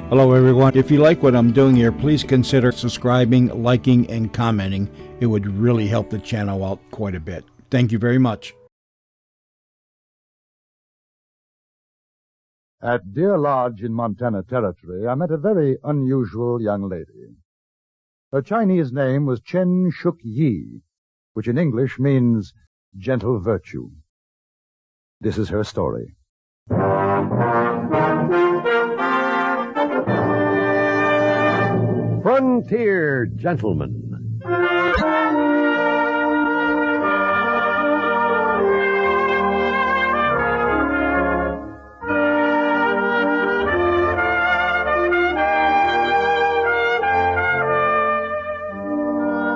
Hello everyone. If you like what I'm doing here, please consider subscribing, liking, and commenting. It would really help the channel out quite a bit. Thank you very much. At Deer Lodge in Montana Territory, I met a very unusual young lady. Her Chinese name was Chen Shuk Yi, which in English means gentle virtue. This is her story. Frontier Gentleman.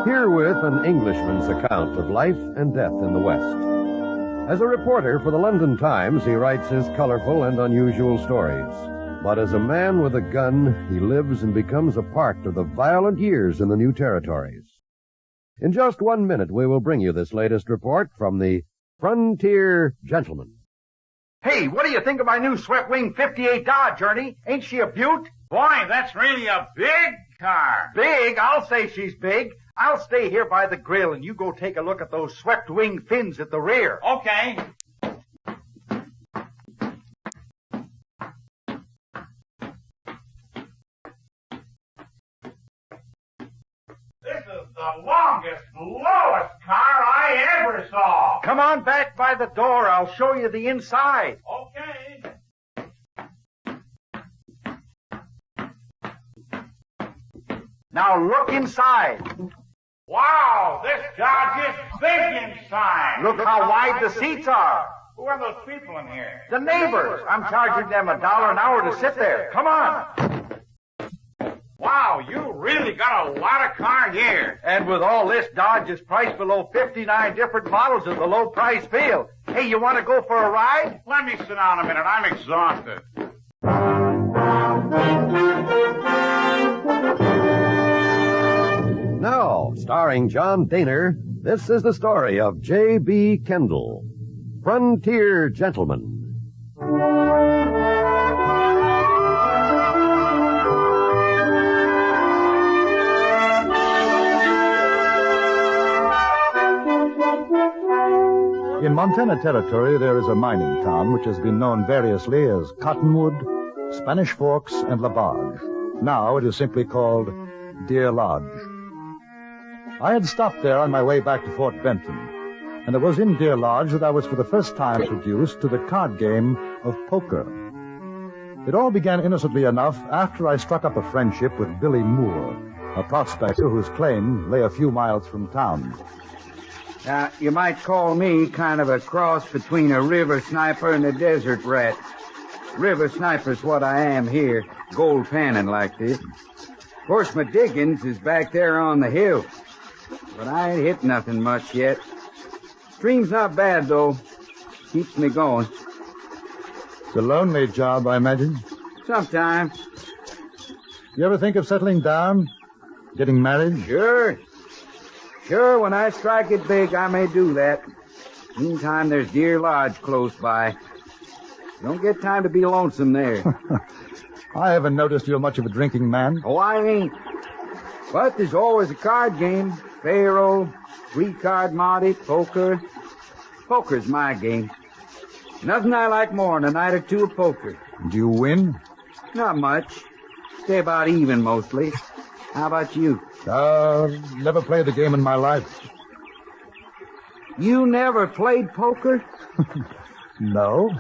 Herewith an Englishman's account of life and death in the West. As a reporter for the London Times, he writes his colorful and unusual stories. But as a man with a gun, he lives and becomes a part of the violent years in the new territories. In just 1 minute, we will bring you this latest report from the Frontier Gentleman. Hey, what do you think of my new Swept Wing 58 Dodge, Ernie? Ain't she a beaut? Boy, that's really a big car. Big? I'll say she's big. I'll stay here by the grill and you go take a look at those Swept Wing fins at the rear. Okay. This is the longest, lowest car I ever saw. Come on back by the door. I'll show you the inside. Okay. Now look inside. Wow, this Dodge is big inside. Look how wide the seats are. Who are those people in here? The neighbors. I'm charging them $1 an hour to sit there. Come on. Wow, you really got a lot of car here. And with all this, Dodge is priced below 59 different models in the low price field. Hey, you want to go for a ride? Let me sit down a minute. I'm exhausted. Now, starring John Daner, this is the story of J.B. Kendall, Frontier Gentleman. In Montana Territory, there is a mining town which has been known variously as Cottonwood, Spanish Forks, and La Barge. Now it is simply called Deer Lodge. I had stopped there on my way back to Fort Benton, and it was in Deer Lodge that I was for the first time introduced to the card game of poker. It all began innocently enough after I struck up a friendship with Billy Moore, a prospector whose claim lay a few miles from town. You might call me kind of a cross between a river sniper and a desert rat. River sniper's what I am here, gold panning like this. Of course, my diggings is back there on the hill. But I ain't hit nothing much yet. Stream's not bad, though. Keeps me going. It's a lonely job, I imagine. Sometimes. You ever think of settling down? Getting married? Sure. Sure, when I strike it big, I may do that. Meantime, there's Deer Lodge close by. Don't get time to be lonesome there. I haven't noticed you're much of a drinking man. Oh, I ain't. But there's always a card game. Faro, three-card monte, poker. Poker's my game. Nothing I like more than a night or two of poker. Do you win? Not much. Stay about even mostly. How about you? Never played the game in my life. You never played poker? No.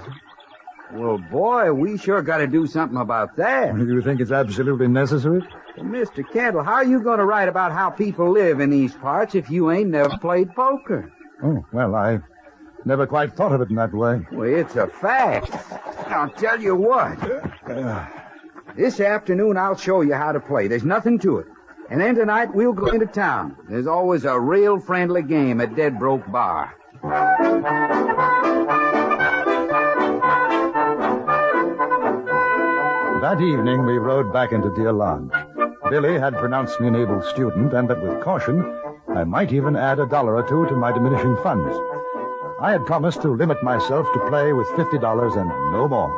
Well, boy, we sure got to do something about that. You think it's absolutely necessary? Well, Mr. Kendall, how are you going to write about how people live in these parts if you ain't never played poker? Oh, well, I never quite thought of it in that way. Well, it's a fact. I'll tell you what. This afternoon, I'll show you how to play. There's nothing to it. And then tonight, we'll go into town. There's always a real friendly game at Dead Broke Bar. That evening, we rode back into Deer Lodge. Billy had pronounced me an able student, and that with caution, I might even add $1 or two to my diminishing funds. I had promised to limit myself to play with $50 and no more.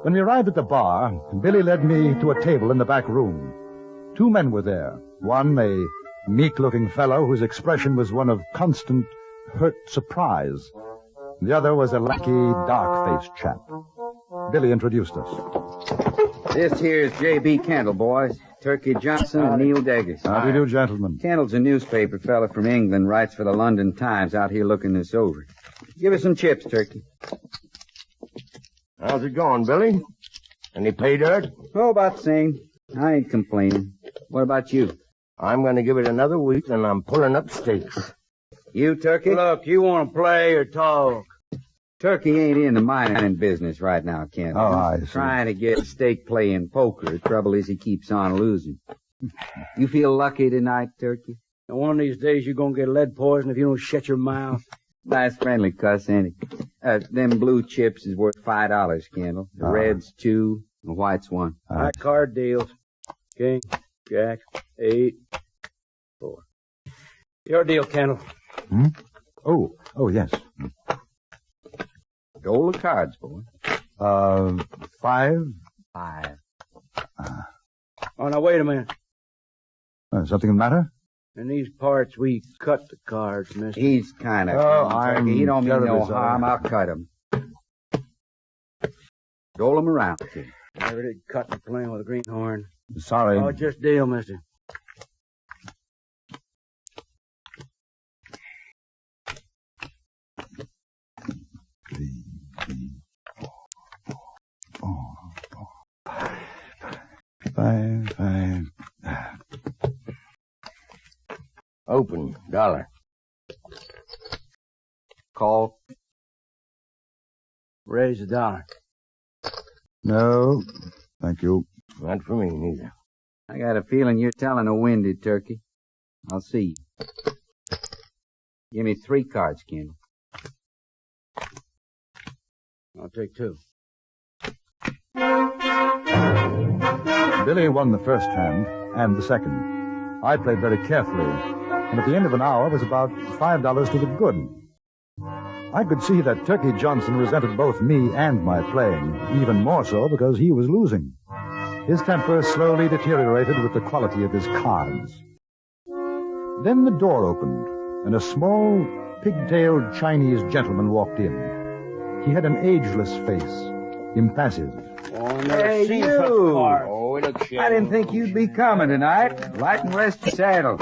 When we arrived at the bar, Billy led me to a table in the back room. Two men were there. One, a meek-looking fellow whose expression was one of constant, hurt surprise. The other was a lanky, dark-faced chap. Billy introduced us. This here's J.B. Kendall, boys. Turkey Johnson and Neil Deggers. How do you do, gentlemen? Kendall's a newspaper fella from England, writes for the London Times, out here looking this over. Give us some chips, Turkey. How's it going, Billy? Any pay dirt? Oh, about the same. I ain't complaining. What about you? I'm going to give it another week, and I'm pulling up stakes. You, Turkey? Look, you want to play or talk? Turkey ain't in the mining business right now, Kendall. Oh, I see. Trying to get stake play in poker. The trouble is he keeps on losing. You feel lucky tonight, Turkey? And one of these days you're going to get lead poison if you don't shut your mouth. Nice friendly cuss, ain't it? Them blue chips is worth $5, Kendall. The red's $2, the white's $1. High card deals. King, Jack, 8, 4. Your deal, Kendall. Hmm? Oh, yes. Roll the cards, boy. 5. 5. Oh, now, wait a minute. Something the matter? In these parts, we cut the cards, mister. He's kind of... I'm He don't mean no terribly sorry. harm. I'll cut him. Roll him around, kid. Never did cut and playing with a greenhorn. Sorry. Oh, just deal, mister. Five. Open, dollar. Call. Raise the dollar. No, thank you. Not for me, neither. I got a feeling you're telling a windy, Turkey. I'll see you. Give me 3 cards, Kendall. I'll take 2. Billy won the first hand and the second. I played very carefully, and at the end of an hour was about $5 to the good. I could see that Turkey Johnson resented both me and my playing, even more so because he was losing. His temper slowly deteriorated with the quality of his cards. Then the door opened, and a small, pigtailed Chinese gentleman walked in. He had an ageless face, impassive. Hey, you! Oh, it looks I didn't think you'd be coming tonight. Light and rest your saddle.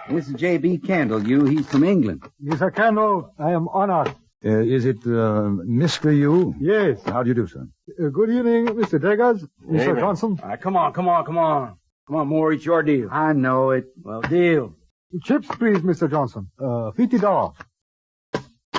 This is J.B. Kendall. He's from England. Mr. Kendall, I am honored. Is it Mr. Yu? Yes. How do you do, sir? Good evening, Mr. Deggers, Mr. Evening. Johnson. All right, come on. Come on, Moore, it's your deal. I know it. Well, deal. Chips, please, Mr. Johnson. $50.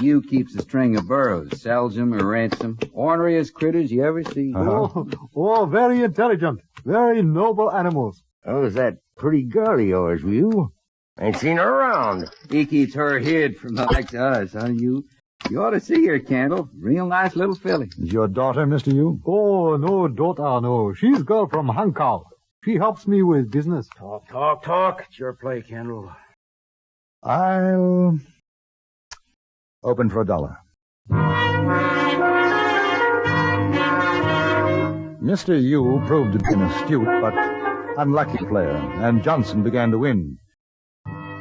You keeps a string of burros, sells them or rents them. Orneriest critters you ever see. Very intelligent. Very noble animals. Oh, is that pretty girl of yours, you? Ain't seen her around. He keeps her hid from the likes of us, huh? You ought to see her, Kendall. Real nice little filly. Is your daughter, Mr. Yu? Oh, no, daughter, no. She's girl from Hong Kong. She helps me with business. Talk. It's your play, Kendall. I'll open for $1. Mr. Yu proved to be an astute but unlucky player, and Johnson began to win.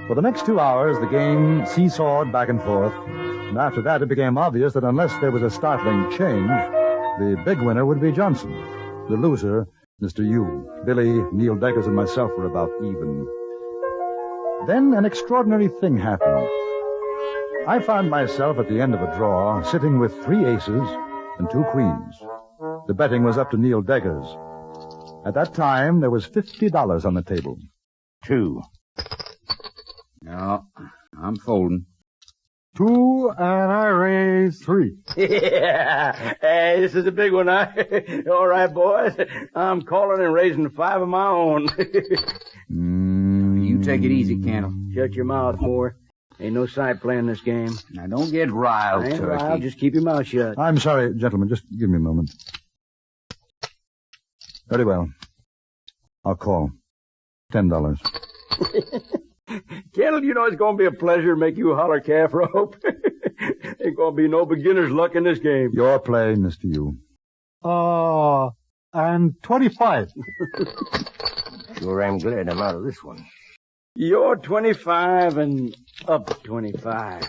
For the next 2 hours, the game seesawed back and forth, and after that it became obvious that unless there was a startling change, the big winner would be Johnson. The loser, Mr. Yu. Billy, Neil Deggers, and myself were about even. Then an extraordinary thing happened. I found myself at the end of a draw, sitting with 3 aces and 2 queens. The betting was up to Neil Deggers. At that time, there was $50 on the table. 2. No, I'm folding. 2, and I raise 3. Yeah. Hey, this is a big one, huh? All right, boys. I'm calling and raising 5 of my own. You take it easy, Kendall. Shut your mouth, Moore. Ain't no side playing this game. Now, don't get riled, I ain't Turkey. riled. Just keep your mouth shut. I'm sorry, gentlemen. Just give me a moment. Very well. I'll call. $10. Kendall, you know it's going to be a pleasure to make you holler calf rope. Ain't gonna be no beginner's luck in this game. Your play, Mr. Yu. And 25. Sure am glad I'm out of this one. You're 25 and up 25.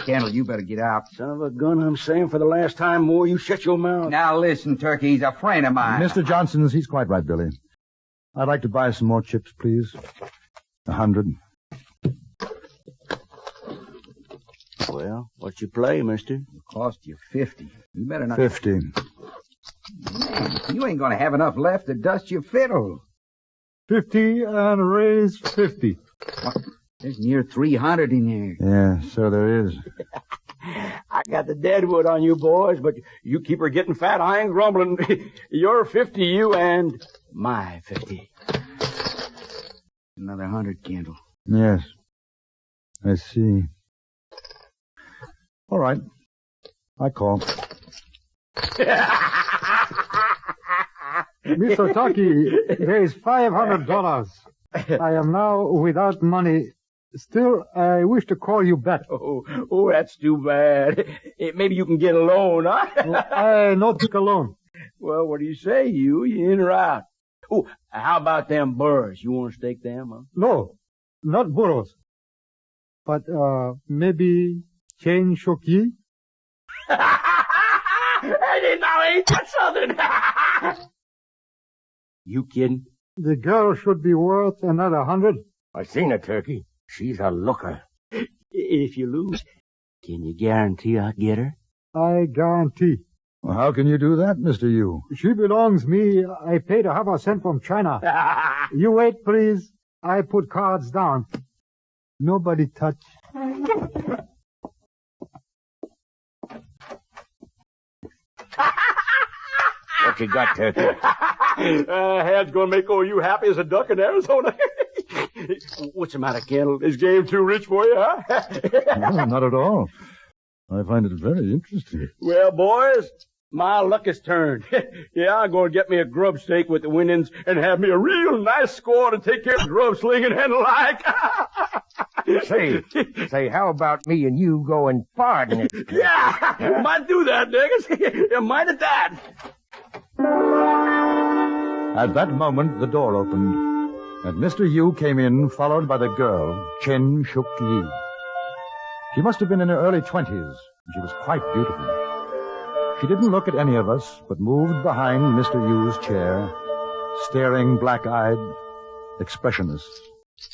Kendall, you better get out. Son of a gun, I'm saying for the last time more, you shut your mouth. Now listen, Turkey, he's a friend of mine. Mr. Johnson's, he's quite right, Billy. I'd like to buy some more chips, please. 100. Well, what's your play, mister? It'll cost you 50. You better not... 50. Man, you ain't gonna have enough left to dust your fiddle. 50 and raise 50. What? There's near 300 in there. Yeah, so there is. I got the deadwood on you boys, but you keep her getting fat. I ain't grumbling. You're 50, you, and my 50. Another 100, Kendall. Yes. I see. All right. I call. Mr. Turkey, there is $500. I am now without money. Still, I wish to call you back. Oh, that's too bad. Maybe you can get a loan, huh? I not take a loan. Well, what do you say, you? You in or out? Oh, how about them burrs? You want to stake them, huh? No, not burros. But, maybe chain shoki? Ain't that something? You kidding? The girl should be worth another 100. I seen her, Turkey. She's a looker. If you lose, can you guarantee I'll get her? I guarantee. Well, how can you do that, Mr. Yu? She belongs me. I paid her half a cent from China. You wait, please. I put cards down. Nobody touch. What you got, Turkey? Had's gonna make old you happy as a duck in Arizona. What's the matter, Kendall? Is game too rich for you, huh? No, not at all. I find it very interesting. Well, boys, my luck has turned. Yeah, I'm going to get me a grub steak with the winnings and have me a real nice squaw to take care of grub slinging and the like. Say, how about me and you go and pardon it? Yeah, might do that, niggas. You might at that. At that moment, the door opened, and Mr. Yu came in, followed by the girl, Chen Shuk Yi. She must have been in her early 20s, and she was quite beautiful. She didn't look at any of us, but moved behind Mr. Yu's chair, staring black-eyed, expressionless.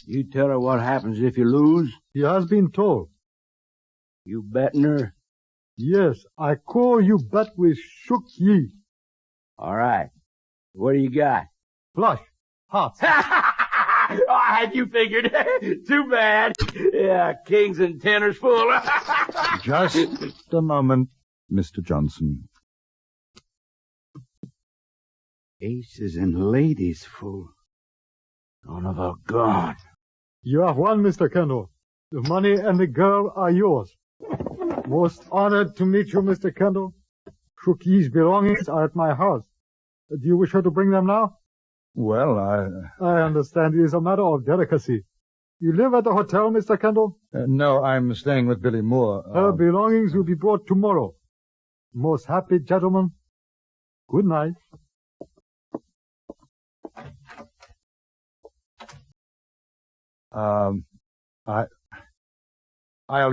You tell her what happens if you lose? He has been told. You betting her? Yes, I call you bet with Shuk Yi. All right. What do you got? Flush. Hearts. I had you figured. Too bad. Yeah, kings and tenors full. Just a moment, Mr. Johnson. Aces and ladies full. Son of a gun. You have won, Mr. Kendall. The money and the girl are yours. Most honored to meet you, Mr. Kendall. Shuk Yi's belongings are at my house. Do you wish her to bring them now? Well, I understand it is a matter of delicacy. You live at the hotel, Mr. Kendall? No, I'm staying with Billy Moore. Her belongings will be brought tomorrow. Most happy gentleman. Good night. I'll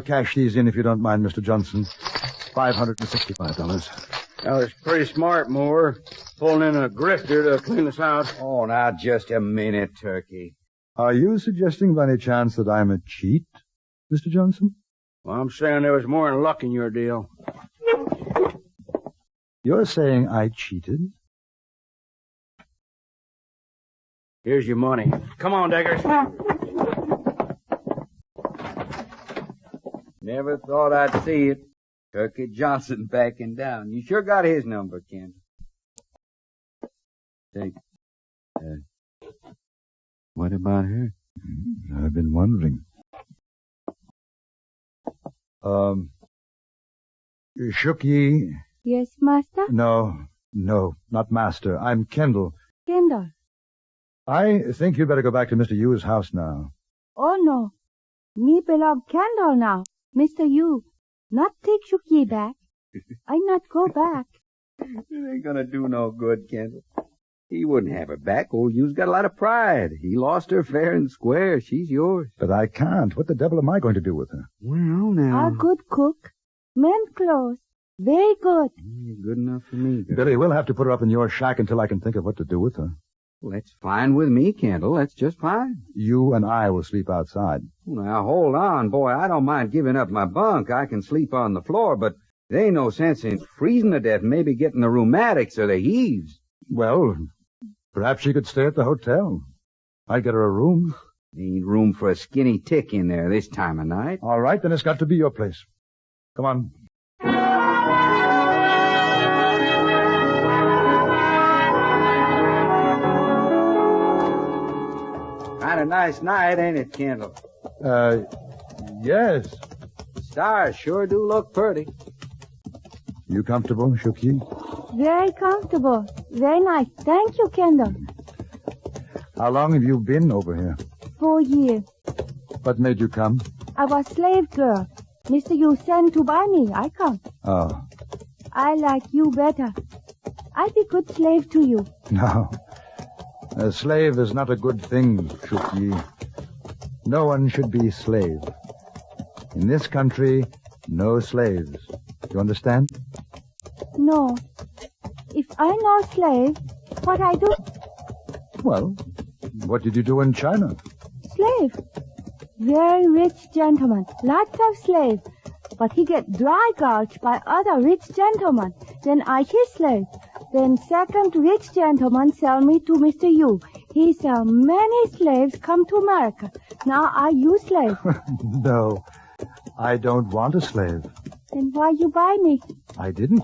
cash these in if you don't mind, Mr. Johnson. $565. That was pretty smart, Moore. Pulling in a grifter to clean us out. Oh, now just a minute, Turkey. Are you suggesting by any chance that I'm a cheat, Mr. Johnson? Well, I'm saying there was more than luck in your deal. You're saying I cheated? Here's your money. Come on, Deggers. Never thought I'd see it. Turkey Johnson backing down. You sure got his number, Ken. Say, what about her? I've been wondering. Shuk Yi? Yes, master? No, not master. I'm Kendall. Kendall. I think you'd better go back to Mr. Yu's house now. Oh, no. Me belong Kendall now. Mr. Yu. Not take Shuki back. I not go back. It ain't gonna do no good, Kendall. He wouldn't have her back. Old you's got a lot of pride. He lost her fair and square. She's yours. But I can't. What the devil am I going to do with her? Well, now. A good cook. Mend clothes. Very good. Good enough for me, girl. Billy, we'll have to put her up in your shack until I can think of what to do with her. Well, that's fine with me, Kendall. That's just fine. You and I will sleep outside. Now, hold on, boy. I don't mind giving up my bunk. I can sleep on the floor, but there ain't no sense in freezing to death and maybe getting the rheumatics or the heaves. Well, perhaps she could stay at the hotel. I'd get her a room. There ain't room for a skinny tick in there this time of night. All right, then it's got to be your place. Come on. Kind of nice night, ain't it, Kendall? Yes. Stars sure do look pretty. You comfortable, Shuki? Very comfortable. Very nice. Thank you, Kendall. How long have you been over here? 4 years. What made you come? I was slave girl. Mr. You sent to buy me. I come. Oh, I like you better. I be good slave to you. no. A slave is not a good thing, Shuki. No one should be slave. In this country, no slaves. You understand? No. If I no slave, what I do? Well, what did you do in China? Slave. Very rich gentleman. Lots of slave. But he get dry gulched by other rich gentlemen. Then I his slave. Then second rich gentleman sell me to Mr. Yu. He sell many slaves come to America. Now are you slave? No, I don't want a slave. Then why you buy me? I didn't.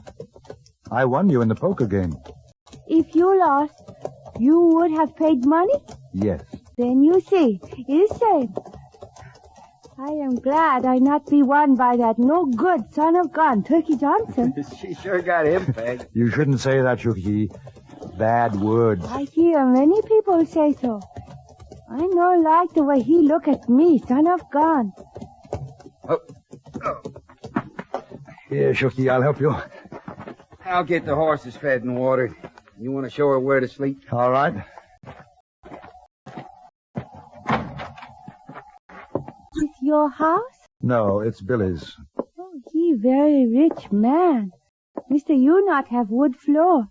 I won you in the poker game. If you lost, you would have paid money? Yes. Then you see, it's same. I am glad I not be won by that no good son of gun, Turkey Johnson. She sure got him pegged. You shouldn't say that, Shuki. Bad words. I hear many people say so. I no like the way he look at me, son of gun. Oh. Here, Shuki, I'll help you. I'll get the horses fed and watered. You want to show her where to sleep? All right. It's your house? No, it's Billy's. Oh, he very rich man. Mr. You not have wood floor.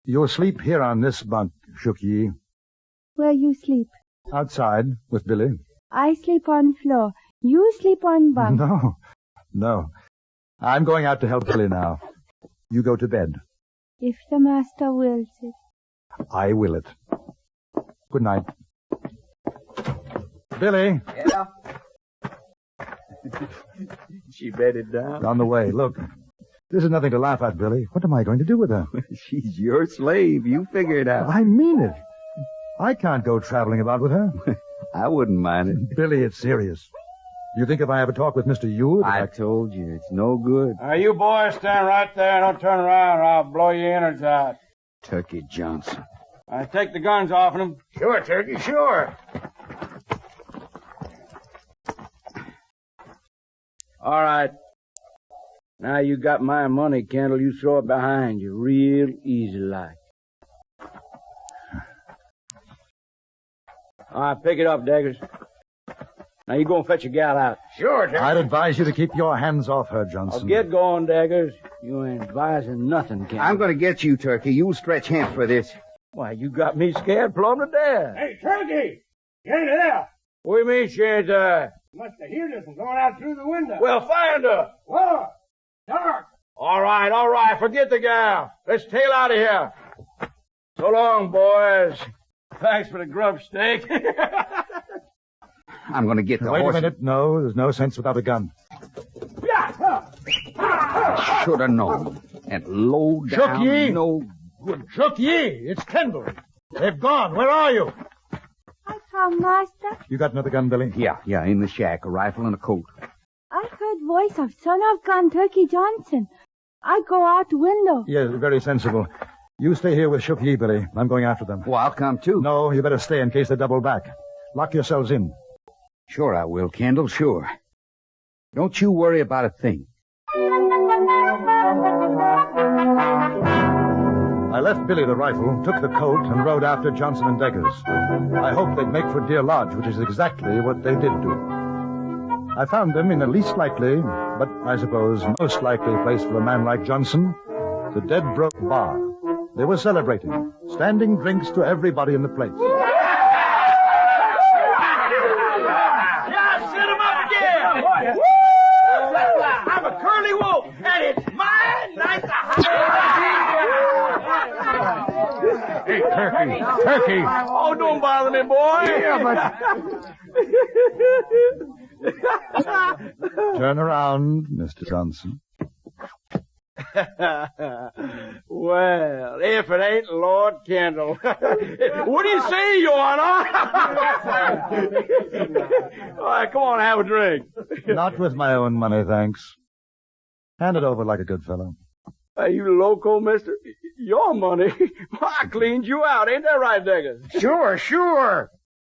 You'll sleep here on this bunk, Shuki. Where you sleep? Outside with Billy. I sleep on floor. You sleep on bunk. No. I'm going out to help Billy now. You go to bed. If the master wills it. I will it. Good night. Billy. Yeah. She bedded down. On the way. Look, this is nothing to laugh at, Billy. What am I going to do with her? She's your slave. You figure it out. I mean it. I can't go traveling about with her. I wouldn't mind it. Billy, it's serious. You think if I have a talk with Mr. Yu... I told you, it's no good. You boys stand right there. Don't turn around or I'll blow your innards out. Turkey Johnson. Take the guns off them. Sure, Turkey, sure. All right. Now you got my money, Kendall. You throw it behind you real easy like. All right, pick it up, Daggers. Now you go and fetch your gal out. Sure, Turkey. I'd advise you to keep your hands off her, Johnson. Oh, get going, Daggers. You ain't advising nothing, Kendall. I'm going to get you, Turkey. You'll stretch hemp for this. Why, you got me scared plumb to death. Hey, Turkey! She ain't there. What do you mean she ain't there? Must have heard us and gone out through the window. Well, find her. Whoa! Dark! All right. Forget the gal. Let's tail out of here. So long, boys. Thanks for the grub steak. I'm going to get the Wait horse. a minute. No, there's no sense without a gun. I should have known. And low down, Shuki! no... Shuki! It's Kendall. They've gone. Where are you? I come, master. You got another gun, Billy? Yeah, in the shack. A rifle and a coat. I heard voice of son of gun Turkey Johnson. I go out window. Yes, very sensible. You stay here with Shuki, Billy. I'm going after them. Well, I'll come too. No, you better stay in case they double back. Lock yourselves in. Sure I will, Kendall, sure. Don't you worry about a thing. I left Billy the rifle, took the coat, and rode after Johnson and Deggers. I hoped they'd make for Deer Lodge, which is exactly what they did do. I found them in the least likely, but I suppose most likely place for a man like Johnson, the Dead Broke Bar. They were celebrating, standing drinks to everybody in the place. Yeah, set him up again! Woo! I'm a curly wolf, and it's my night to Hey, Turkey! Oh, don't bother me, boy. Yeah, Turn around, Mr. Johnson. Well, if it ain't Lord Kendall. What do you say, Your Honor? All right, come on, have a drink. Not with my own money, thanks. Hand it over like a good fellow. Are you loco, mister? Your money? I cleaned you out. Ain't that right, Deggers? Sure.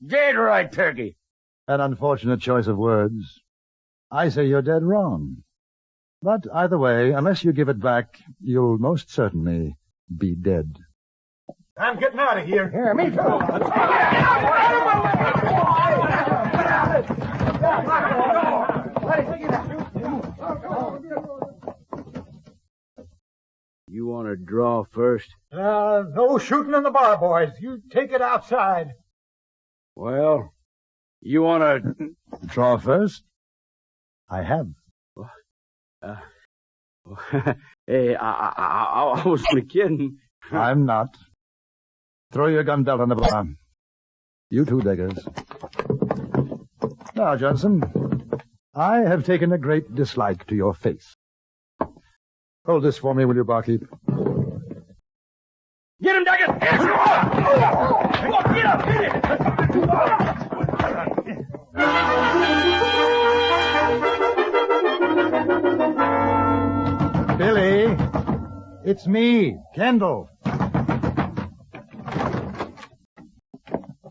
Dead right, Turkey. An unfortunate choice of words. I say you're dead wrong. But either way, unless you give it back, you'll most certainly be dead. I'm getting out of here. Yeah, me too. You want to draw first? No shooting in the bar, boys. You take it outside. Well, you want to... Draw first? I have. Hey, I was only kidding. I'm not. Throw your gun belt on the bar. You too, Deggers. Now, Johnson, I have taken a great dislike to your face. Hold this for me, will you, barkeep? Get him, Deggers! Get up! Hit it! Billy, it's me, Kendall.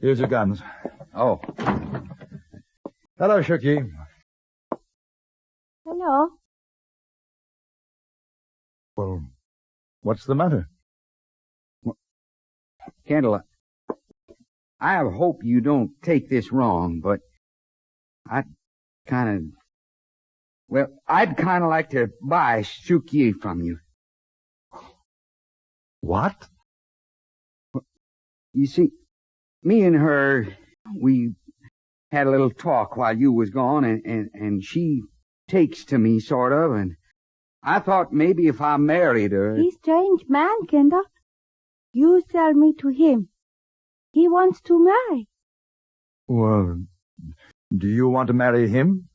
Here's your guns. Oh. Hello, Shooky. Hello. Well, what's the matter? Kendall, I hope you don't take this wrong, but I'd kind of like to buy Shuki from you. What? You see, me and her, we had a little talk while you was gone, and she takes to me, sort of, and I thought maybe if I married her... He's strange man, Kendall. You sell me to him. He wants to marry. Well, do you want to marry him?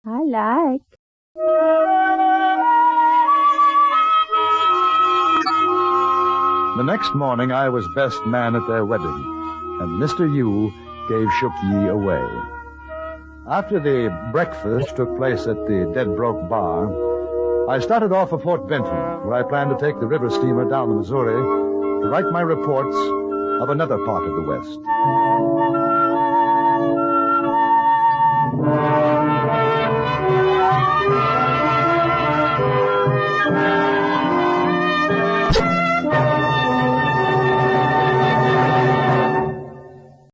I like. The next morning, I was best man at their wedding, and Mr. Yu gave Shook Yi away. After the breakfast took place at the Dead Broke Bar, I started off for Fort Benton, where I planned to take the river steamer down the Missouri to write my reports of another part of the West.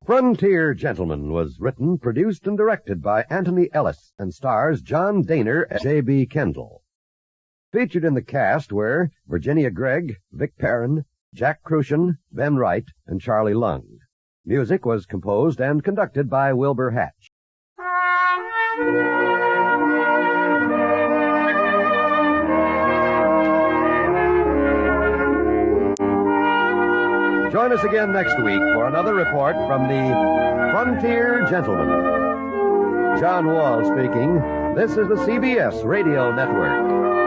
Frontier Gentleman was written, produced, and directed by Anthony Ellis and stars John Daner and J.B. Kendall. Featured in the cast were Virginia Gregg, Vic Perrin, Jack Crucian, Ben Wright, and Charlie Lung. Music was composed and conducted by Wilbur Hatch. Join us again next week for another report from the Frontier Gentleman. John Wall speaking. This is the CBS Radio Network.